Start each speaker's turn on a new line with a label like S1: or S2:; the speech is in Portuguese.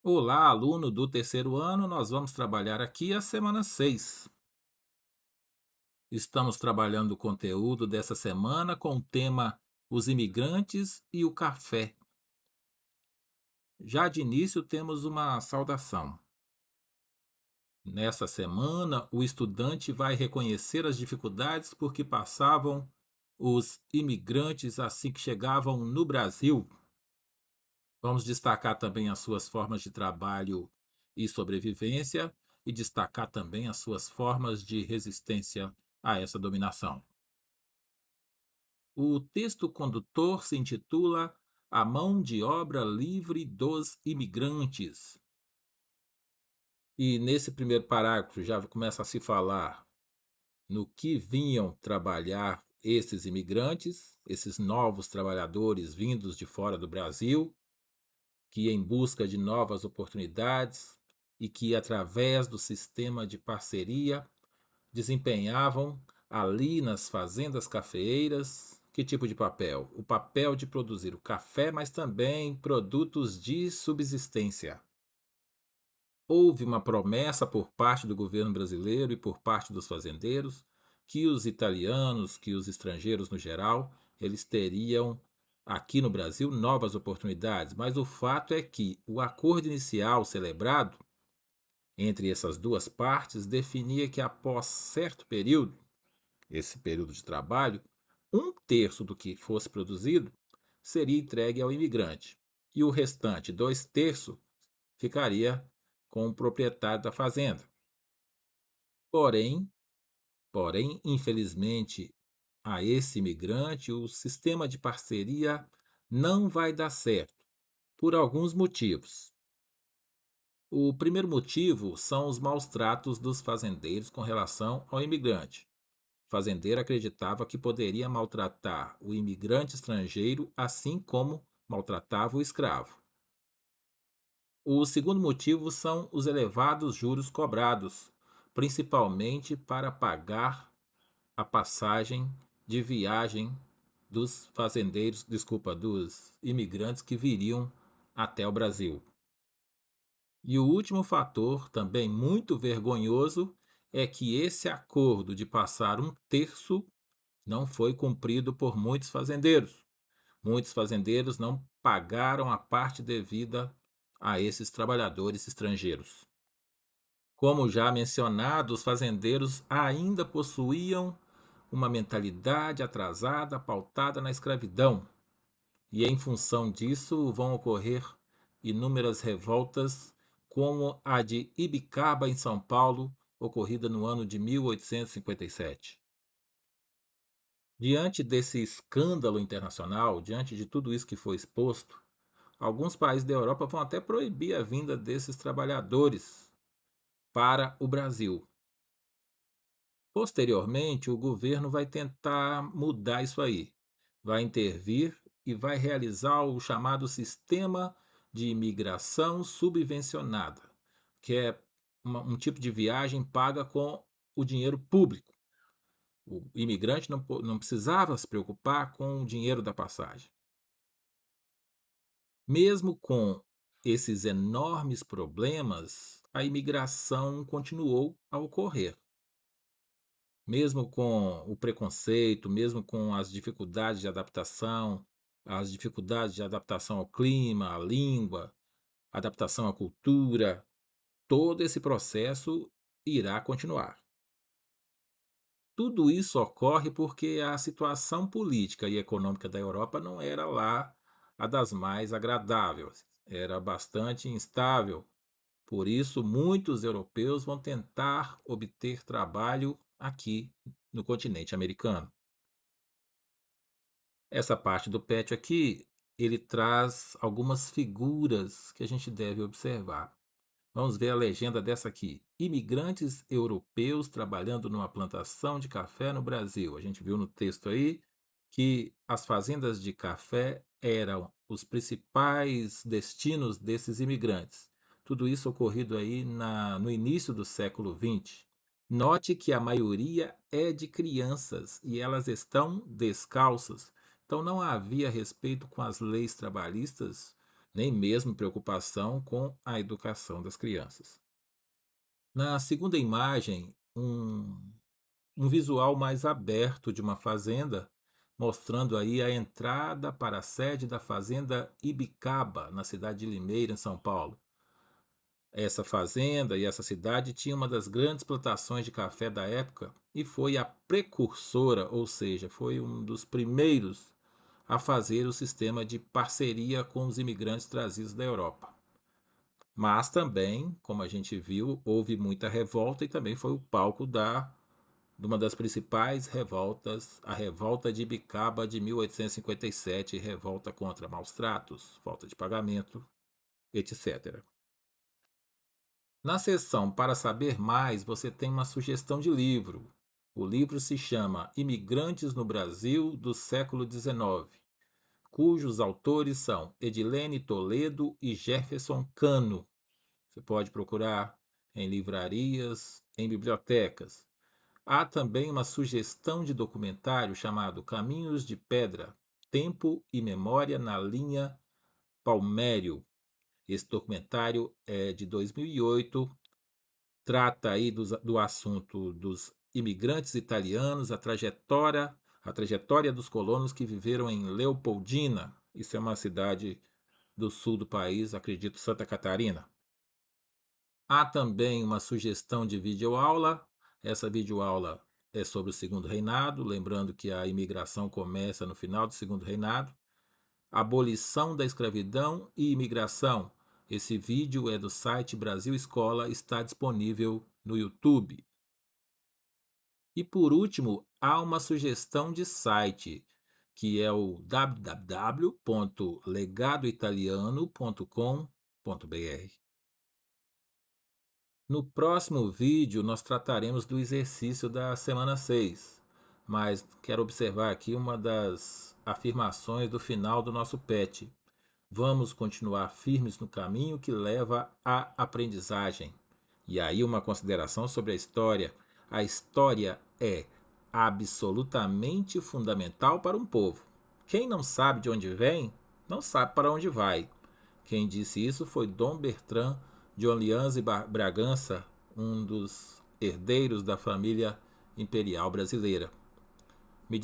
S1: Olá, aluno do terceiro ano, nós vamos trabalhar aqui a semana 6. Estamos trabalhando o conteúdo dessa semana com o tema Os Imigrantes e o Café. Já de início, temos uma saudação. Nessa semana, o estudante vai reconhecer as dificuldades por que passavam os imigrantes assim que chegavam no Brasil. Vamos destacar também as suas formas de trabalho e sobrevivência e destacar também as suas formas de resistência a essa dominação. O texto condutor se intitula A Mão de Obra Livre dos Imigrantes. E nesse primeiro parágrafo já começa a se falar no que vinham trabalhar esses imigrantes, esses novos trabalhadores vindos de fora do Brasil, que em busca de novas oportunidades e que, através do sistema de parceria, desempenhavam ali nas fazendas cafeeiras que tipo de papel? O papel de produzir o café, mas também produtos de subsistência. Houve uma promessa por parte do governo brasileiro e por parte dos fazendeiros que os italianos, que os estrangeiros no geral, eles teriam aqui no Brasil novas oportunidades, mas o fato é que o acordo inicial celebrado entre essas duas partes definia que após certo período, esse período de trabalho, um terço do que fosse produzido seria entregue ao imigrante e o restante, dois terços, ficaria com o proprietário da fazenda. Porém, infelizmente, a esse imigrante, o sistema de parceria não vai dar certo, por alguns motivos. O primeiro motivo são os maus tratos dos fazendeiros com relação ao imigrante. O fazendeiro acreditava que poderia maltratar o imigrante estrangeiro assim como maltratava o escravo. O segundo motivo são os elevados juros cobrados, principalmente para pagar a passagem de viagem dos fazendeiros, desculpa, dos imigrantes que viriam até o Brasil. E o último fator, também muito vergonhoso, é que esse acordo de passar um terço não foi cumprido por muitos fazendeiros. Muitos fazendeiros não pagaram a parte devida a esses trabalhadores estrangeiros. Como já mencionado, os fazendeiros ainda possuíam uma mentalidade atrasada pautada na escravidão, e em função disso vão ocorrer inúmeras revoltas, como a de Ibicaba, em São Paulo, ocorrida no ano de 1857. Diante desse escândalo internacional, diante de tudo isso que foi exposto, alguns países da Europa vão até proibir a vinda desses trabalhadores para o Brasil. Posteriormente, o governo vai tentar mudar isso aí, vai intervir e vai realizar o chamado Sistema de Imigração Subvencionada, que é um tipo de viagem paga com o dinheiro público. O imigrante não precisava se preocupar com o dinheiro da passagem. Mesmo com esses enormes problemas, a imigração continuou a ocorrer. Mesmo com o preconceito, mesmo com as dificuldades de adaptação, as dificuldades de adaptação ao clima, à língua, adaptação à cultura, todo esse processo irá continuar. Tudo isso ocorre porque a situação política e econômica da Europa não era lá a das mais agradáveis, era bastante instável. Por isso, muitos europeus vão tentar obter trabalho aqui no continente americano. Essa parte do PET aqui, ele traz algumas figuras que a gente deve observar. Vamos ver a legenda dessa aqui: imigrantes europeus trabalhando numa plantação de café no Brasil. A gente viu no texto aí que as fazendas de café eram os principais destinos desses imigrantes. Tudo isso ocorrido aí no início do século XX. Note que a maioria é de crianças e elas estão descalças. Então não havia respeito com as leis trabalhistas nem mesmo preocupação com a educação das crianças. Na segunda imagem, um visual mais aberto de uma fazenda, mostrando aí a entrada para a sede da fazenda Ibicaba, na cidade de Limeira, em São Paulo. Essa fazenda e essa cidade tinha uma das grandes plantações de café da época e foi a precursora, ou seja, foi um dos primeiros a fazer o sistema de parceria com os imigrantes trazidos da Europa. Mas também, como a gente viu, houve muita revolta e também foi o palco de uma das principais revoltas, a Revolta de Ibicaba de 1857, revolta contra maus tratos, falta de pagamento, etc. Na seção Para Saber Mais, você tem uma sugestão de livro. O livro se chama Imigrantes no Brasil do século XIX, cujos autores são Edilene Toledo e Jefferson Cano. Você pode procurar em livrarias, em bibliotecas. Há também uma sugestão de documentário chamado Caminhos de Pedra, Tempo e Memória na Linha Palmério. Esse documentário é de 2008, trata aí do assunto dos imigrantes italianos, a trajetória dos colonos que viveram em Leopoldina. Isso é uma cidade do sul do país, acredito, Santa Catarina. Há também uma sugestão de videoaula. Essa videoaula é sobre o Segundo Reinado, lembrando que a imigração começa no final do Segundo Reinado. Abolição da escravidão e imigração. Esse vídeo é do site Brasil Escola, está disponível no YouTube. E por último, há uma sugestão de site, que é o www.legadoitaliano.com.br. No próximo vídeo, nós trataremos do exercício da semana 6, mas quero observar aqui uma das afirmações do final do nosso PET. Vamos continuar firmes no caminho que leva à aprendizagem. E aí, uma consideração sobre a história. A história é absolutamente fundamental para um povo. Quem não sabe de onde vem, não sabe para onde vai. Quem disse isso foi Dom Bertrand de Orleans e Bragança, um dos herdeiros da família imperial brasileira. Me